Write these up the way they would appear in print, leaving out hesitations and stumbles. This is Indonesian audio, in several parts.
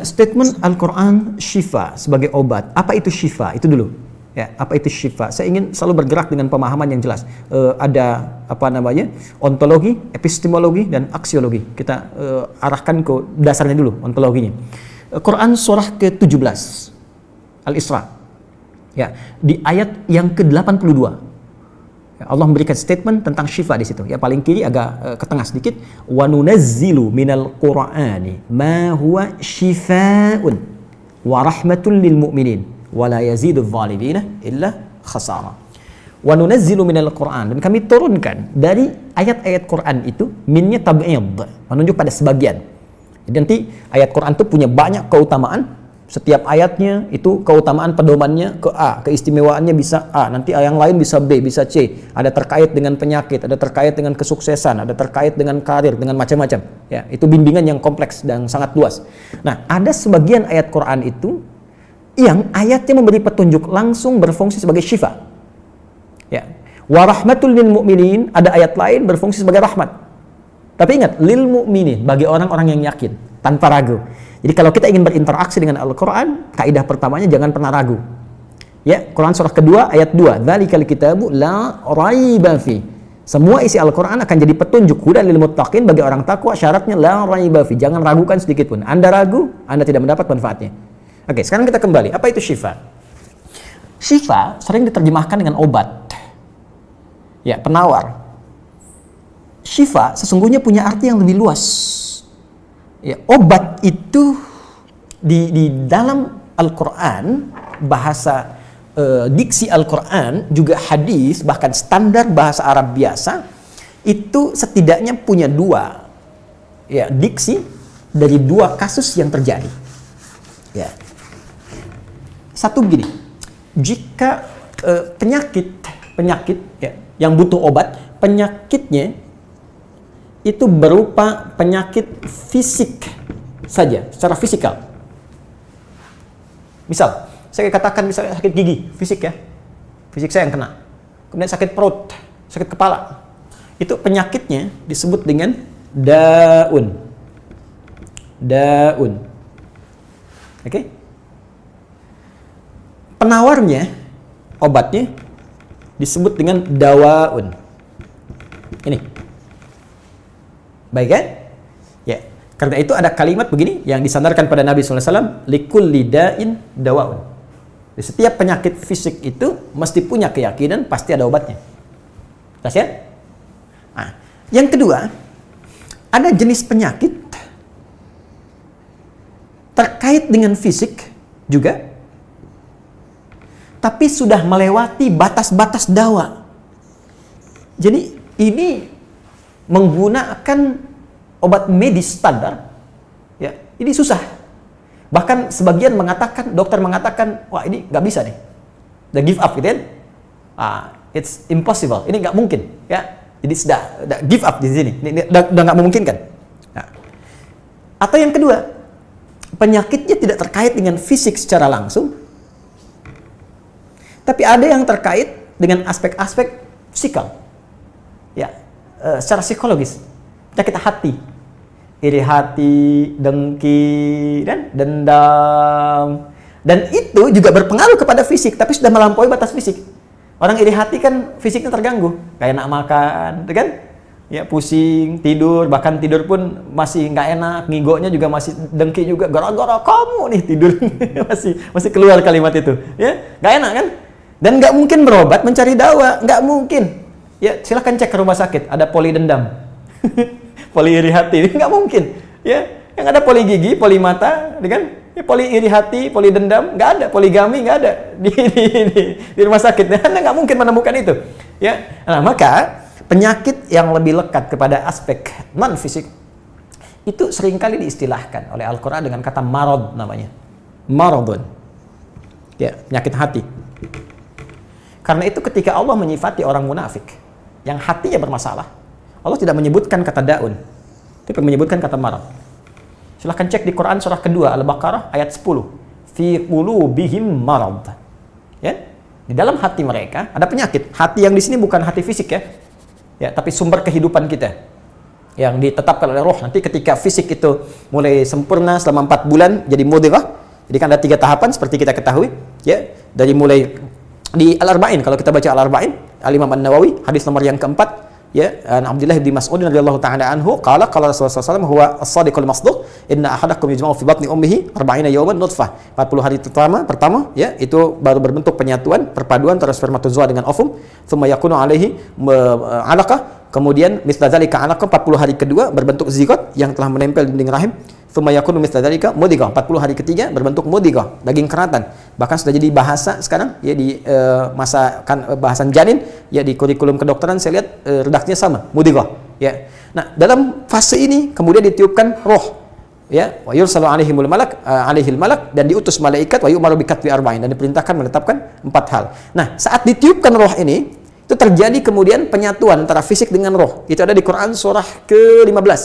statement Al-Quran syifa sebagai obat. Apa itu syifa? Itu dulu. Ya, apa itu syifa? Saya ingin selalu bergerak dengan pemahaman yang jelas. Ada apa namanya? Ontologi, epistemologi, dan aksiologi. Kita arahkan ke dasarnya dulu, ontologinya. Quran surah ke-17 Al-Isra. Ya, di ayat yang ke-82. Allah memberikan statement tentang syifa di situ. Ya, paling kiri agak ke tengah sedikit. Wa nunazzilu minal Qur'ani ma huwa syifaa'un wa rahmatul lil mu'minin wa la yazidudz zalimina illa khasara. Wa nunazzilu minal Qur'an, dan kami turunkan dari ayat-ayat Quran itu, minnya tab'id, menunjuk pada sebagian. Jadi nanti ayat Quran itu punya banyak keutamaan. Setiap ayatnya itu keutamaan pedomannya ke A, keistimewaannya bisa A, nanti yang lain bisa B, bisa C. Ada terkait dengan penyakit, ada terkait dengan kesuksesan, ada terkait dengan karir, dengan macam-macam. Ya, itu bimbingan yang kompleks dan sangat luas. Nah, ada sebagian ayat Quran itu yang ayatnya memberi petunjuk langsung berfungsi sebagai syifa. Ya. Wa rahmatul lil mu'minin, ada ayat lain berfungsi sebagai rahmat. Tapi ingat, lil mu'minin, bagi orang-orang yang yakin, tanpa ragu. Jadi kalau kita ingin berinteraksi dengan Al-Quran, kaidah pertamanya jangan pernah ragu. Ya, Quran surah kedua ayat 2. Dzalikal kitabu la raiba fi. Semua isi Al-Quran akan jadi petunjuk hudan lil muttaqin, bagi orang takwa. Syaratnya la raiba fi. Jangan ragukan sedikit pun. Anda ragu, Anda tidak mendapat manfaatnya. Oke, sekarang kita kembali. Apa itu syifa? Syifa sering diterjemahkan dengan obat. Ya, penawar. Syifa sesungguhnya punya arti yang lebih luas. Ya, obat itu di dalam Al-Quran, bahasa diksi Al-Quran, juga hadis, bahkan standar bahasa Arab biasa, itu setidaknya punya dua ya, diksi dari dua kasus yang terjadi. Ya. Satu begini, jika penyakit ya, yang butuh obat, penyakitnya itu berupa penyakit fisik saja, secara fisikal. Misal, saya katakan misalnya sakit gigi, fisik ya, fisik saya yang kena. Kemudian sakit perut, sakit kepala. Itu penyakitnya disebut dengan daun. Daun. Oke? Penawarnya, obatnya disebut dengan dawaun. Ini. Baik kan? Ya. Karena itu ada kalimat begini yang disandarkan pada Nabi SAW, likulli da'in dawaun. Di setiap penyakit fisik itu mesti punya keyakinan pasti ada obatnya. Jelas ya? Nah, yang kedua, ada jenis penyakit terkait dengan fisik juga, tapi sudah melewati batas-batas dawa. Jadi ini menggunakan obat medis standar, ya, ini susah. Bahkan sebagian mengatakan, dokter mengatakan, wah ini nggak bisa nih, udah give up gitu kan? It's impossible, ini nggak mungkin, ya. Jadi sudah give up di sini, ini udah nggak memungkinkan. Nah. Atau yang kedua, penyakitnya tidak terkait dengan fisik secara langsung, tapi ada yang terkait dengan aspek-aspek psikal, ya. Secara psikologis, penyakit hati, iri hati, dengki, dan dendam, dan itu juga berpengaruh kepada fisik, tapi sudah melampaui batas fisik. Orang iri hati kan fisiknya terganggu, kayak enak makan, kan? Ya, pusing, tidur, bahkan tidur pun masih nggak enak, ngigonya juga masih dengki juga, gara-gara kamu nih tidur, masih keluar kalimat itu, ya, nggak enak kan? Dan nggak mungkin berobat mencari dawa, nggak mungkin. Ya, silakan cek ke rumah sakit, ada poli dendam, poli iri hati, nggak mungkin. Ya, yang ada poli gigi, poli mata, kan? Ya, poli iri hati, poli dendam, nggak ada, poligami nggak ada di rumah sakit. Anda nggak mungkin menemukan itu. Ya, nah maka penyakit yang lebih lekat kepada aspek non fisik itu seringkali diistilahkan oleh Al-Quran dengan kata marad namanya, maradun. Ya, penyakit hati. Karena itu ketika Allah menyifati orang munafik yang hatinya bermasalah, Allah tidak menyebutkan kata daun, tapi menyebutkan kata marad. Silahkan cek di Quran surah kedua Al-Baqarah ayat 10. Fi qulubihim marad. Ya, di dalam hati mereka ada penyakit. Hati yang di sini bukan hati fisik ya. Ya, tapi sumber kehidupan kita. yang ditetapkan oleh roh. Nanti ketika fisik itu mulai sempurna selama 4 bulan jadi mudghah. Jadi kan ada 3 tahapan seperti kita ketahui, ya. Dari mulai di Al-Arba'in, kalau kita baca Al-Arba'in, Al-Imam An-Nawawi, hadis nomor yang keempat, ya, an Abdullah bin Mas'ud radhiyallahu ta'ala anhu qala qala Rasulullah sallallahu alaihi wasallam huwa as-sadiqul masduq inna ahadakum yujma'u fi batni ummihi 40 yawman nutfah. 40 hari pertama ya, itu baru berbentuk penyatuan, perpaduan antara spermatozoa dengan ovum, thumma yakunu alaihi 'alaqah, kemudian mithla dzalika 'alaqah, 40 hari kedua berbentuk zigot yang telah menempel di dinding rahim, thumma yakunu mithla dzalika mudghah, 40 hari ketiga berbentuk mudghah, daging keratan. Bahkan sudah jadi bahasa sekarang ya di masa kan bahasan janin ya, di kurikulum kedokteran saya lihat redaksinya sama, mudghah ya. Nah, dalam fase ini kemudian ditiupkan roh ya, wa yursalu alaihimul malak alaihil malak, dan diutus malaikat, wa yu'maru bi katbi arba'in, dan diperintahkan menetapkan 4 hal. Nah, saat ditiupkan roh ini itu terjadi kemudian penyatuan antara fisik dengan roh. Itu ada di Quran surah ke-15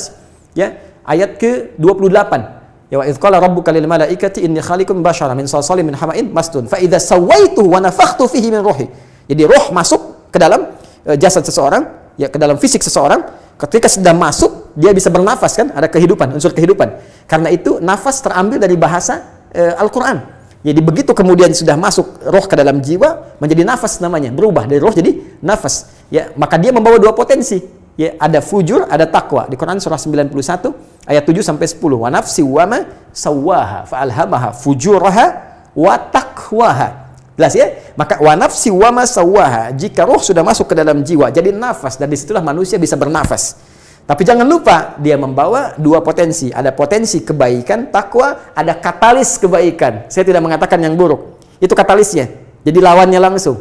ya, ayat ke-28. Ya, wa idz qala rabbuka lil malaikati inni khaliqun basyaran min salsalin min hama'in masdun fa idza sawaituhu wa nafakhtu fihi min ruhi. Jadi roh masuk ke dalam jasad seseorang, ya, ke dalam fisik seseorang. Ketika sudah masuk, dia bisa bernafas, kan? Ada kehidupan, unsur kehidupan. Karena itu nafas terambil dari bahasa Al-Qur'an. Jadi begitu kemudian sudah masuk roh ke dalam jiwa, menjadi nafas namanya, berubah dari roh jadi nafas. Ya, maka dia membawa 2 potensi. Ya, ada fujur, ada takwa. Di Quran surah 91 ayat 7 sampai 10. Wa nafsi wa ma sawwaha fa alhamaha fujuraha wa taqwaha. Jelas ya? Maka wa nafsi wa ma sawwaha, jika roh sudah masuk ke dalam jiwa jadi nafas, dan disitulah manusia bisa bernafas. Tapi jangan lupa dia membawa 2 potensi. Ada potensi kebaikan, takwa, ada katalis kebaikan. Saya tidak mengatakan yang buruk. Itu katalisnya. Jadi lawannya langsung.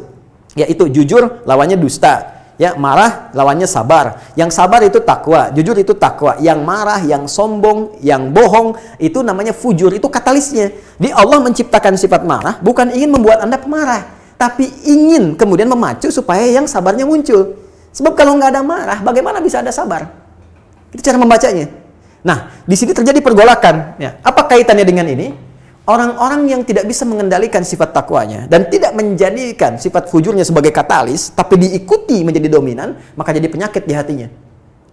Yaitu jujur, lawannya dusta. Ya, marah lawannya sabar. Yang sabar itu takwa, jujur itu takwa. Yang marah, yang sombong, yang bohong itu namanya fujur, itu katalisnya. Di Allah menciptakan sifat marah bukan ingin membuat Anda pemarah, tapi ingin kemudian memacu supaya yang sabarnya muncul. Sebab kalau nggak ada marah, bagaimana bisa ada sabar? Itu cara membacanya. Nah, di sini terjadi pergolakan. Ya. Apa kaitannya dengan ini? Orang-orang yang tidak bisa mengendalikan sifat takwanya dan tidak menjadikan sifat fujurnya sebagai katalis, tapi diikuti menjadi dominan, maka jadi penyakit di hatinya.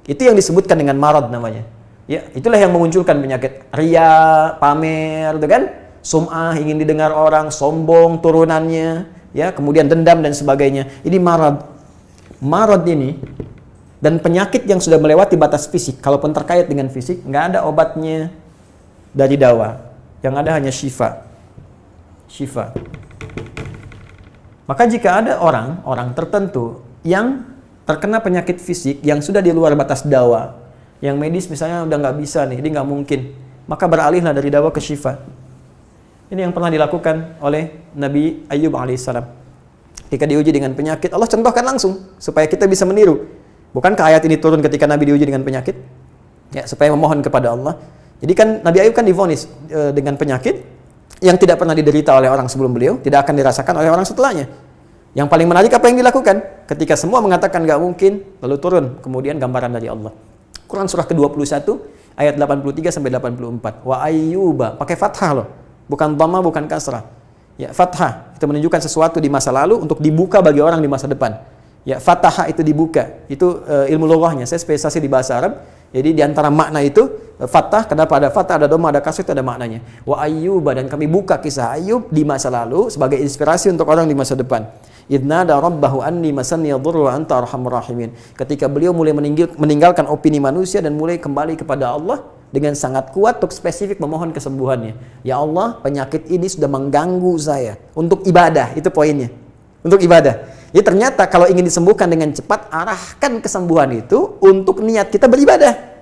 Itu yang disebutkan dengan marad namanya. Ya, itulah yang memunculkan penyakit riya, pamer, gitu kan? Sum'ah, ingin didengar orang, sombong turunannya, ya, kemudian dendam dan sebagainya. Ini marad. Marad ini dan penyakit yang sudah melewati batas fisik, kalaupun terkait dengan fisik, nggak ada obatnya dari dawa. Yang ada hanya syifa. Syifa. Maka jika ada orang tertentu yang terkena penyakit fisik yang sudah di luar batas dawa, yang medis misalnya udah nggak bisa nih, ini nggak mungkin, maka beralihlah dari dawa ke syifa. Ini yang pernah dilakukan oleh Nabi Ayyub alaihissalam. Ketika diuji dengan penyakit, Allah contohkan langsung supaya kita bisa meniru. Bukankah ayat ini turun ketika Nabi diuji dengan penyakit? Ya, supaya memohon kepada Allah. Jadi kan Nabi Ayub kan divonis dengan penyakit yang tidak pernah diderita oleh orang sebelum beliau, tidak akan dirasakan oleh orang setelahnya. Yang paling menarik apa yang dilakukan? Ketika semua mengatakan nggak mungkin, lalu turun kemudian gambaran dari Allah. Quran surah ke-21 ayat 83 sampai 84. Wa ayyuba, pakai fathah loh, bukan dhamma, bukan kasrah. Ya, fathah itu menunjukkan sesuatu di masa lalu untuk dibuka bagi orang di masa depan. Ya, fataha itu dibuka. Itu ilmu lughahnya. Saya spesialisasi di bahasa Arab. Jadi di antara makna itu fathah, kenapa ada fathah, ada dhamma, ada kasrah, itu ada maknanya. Wa ayyuba, dan kami buka kisah Ayub di masa lalu sebagai inspirasi untuk orang di masa depan. Idnada rabbahu anni masanni yadhurru wa anta arhamur rahimin. Ketika beliau mulai meninggalkan opini manusia dan mulai kembali kepada Allah dengan sangat kuat untuk spesifik memohon kesembuhannya. Ya Allah, penyakit ini sudah mengganggu saya. Untuk ibadah, itu poinnya. Untuk ibadah. Jadi ternyata kalau ingin disembuhkan dengan cepat, arahkan kesembuhan itu untuk niat kita beribadah.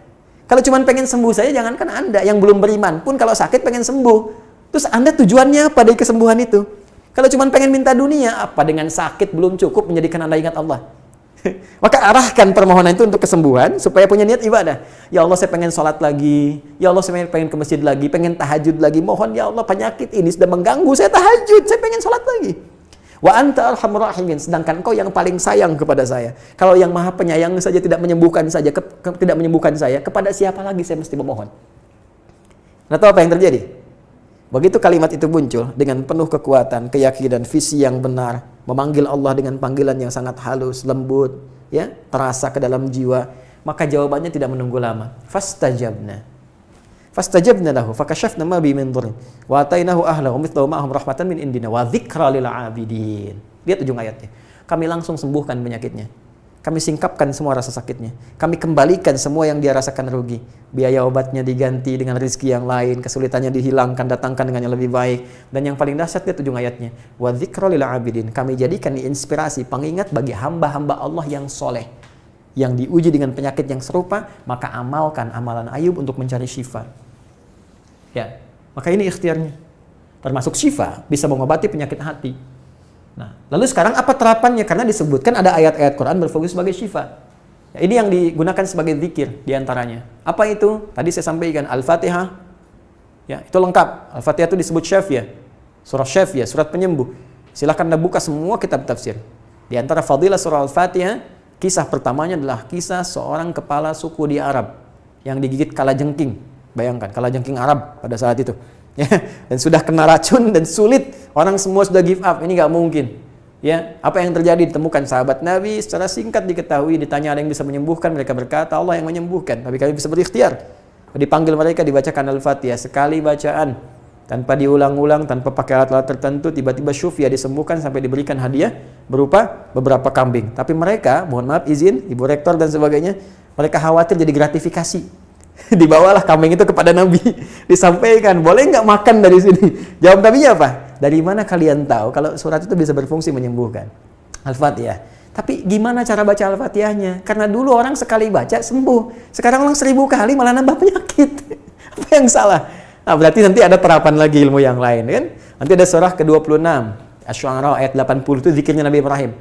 Kalau cuma pengen sembuh saja, jangankan Anda yang belum beriman pun kalau sakit pengen sembuh. Terus Anda tujuannya apa dari kesembuhan itu? Kalau cuma pengen minta dunia, apa dengan sakit belum cukup menjadikan Anda ingat Allah? Maka arahkan permohonan itu untuk kesembuhan supaya punya niat ibadah. Ya Allah, saya pengen sholat lagi. Ya Allah, saya pengen ke masjid lagi, pengen tahajud lagi. Mohon ya Allah, penyakit ini sudah mengganggu saya tahajud, saya pengen sholat lagi. Wa anta arhamur rahimin, sedangkan Engkau yang paling sayang kepada saya. Kalau yang Maha Penyayang saja tidak menyembuhkan saya, kepada siapa lagi saya mesti memohon? Nah, tahu apa yang terjadi? Begitu kalimat itu muncul dengan penuh kekuatan, keyakinan, visi yang benar, memanggil Allah dengan panggilan yang sangat halus, lembut, ya, terasa ke dalam jiwa, Maka jawabannya tidak menunggu lama. Fastajabna lahu fakashafna ma bi min dhurrin wa atainahu ahlahu wa mithlahu ma'ahum rahmatan min indina wa dzikra lil 'abidin. Lihat ujung ayatnya. Kami langsung sembuhkan penyakitnya. Kami singkapkan semua rasa sakitnya. Kami kembalikan semua yang dia rasakan rugi. Biaya obatnya diganti dengan rezeki yang lain, kesulitannya dihilangkan, datangkan dengan yang lebih baik. Dan yang paling dahsyat lihat ujung ayatnya. Wa dzikra lil 'abidin. Kami jadikan inspirasi, pengingat bagi hamba-hamba Allah yang soleh, yang diuji dengan penyakit yang serupa, maka amalkan amalan Ayub untuk mencari syifa. Ya, maka ini ikhtiarnya. Termasuk syifa, bisa mengobati penyakit hati. Nah, lalu sekarang apa terapannya? Karena disebutkan ada ayat-ayat Quran berfokus sebagai syifa. Ya, ini yang digunakan sebagai zikir diantaranya. Apa itu? Tadi saya sampaikan Al-Fatihah. Ya, itu lengkap. Al-Fatihah itu disebut syafiyah. Surah syafiyah, surat penyembuh. Silahkan Anda buka semua kitab tafsir. Di antara fadilah surah Al-Fatihah, kisah pertamanya adalah kisah seorang kepala suku di Arab yang digigit kalajengking. Bayangkan, kalajengking Arab pada saat itu. Ya, dan sudah kena racun dan sulit, orang semua sudah give up, ini nggak mungkin. Ya, apa yang terjadi? Ditemukan sahabat Nabi, secara singkat diketahui, ditanya ada yang bisa menyembuhkan, mereka berkata Allah yang menyembuhkan, tapi kami bisa berikhtiar. Dipanggil mereka, dibacakan Al-Fatihah sekali bacaan, tanpa diulang-ulang, tanpa pakai alat-alat tertentu, tiba-tiba syufia disembuhkan sampai diberikan hadiah berupa beberapa kambing. Tapi mereka, mohon maaf izin, Ibu Rektor dan sebagainya, mereka khawatir jadi gratifikasi. Dibawalah kambing itu kepada Nabi, disampaikan, boleh nggak makan dari sini? Jawab Nabinya apa? Dari mana kalian tahu kalau surat itu bisa berfungsi menyembuhkan? Al-Fatihah. Tapi gimana cara baca Al-Fatihahnya? Karena dulu orang sekali baca sembuh, sekarang orang 1000 kali malah nambah penyakit. Apa yang salah? Nah, berarti nanti ada terapan lagi ilmu yang lain, kan? Nanti ada surah ke-26, Asy-Syu'ara ayat 80 itu zikirnya Nabi Ibrahim.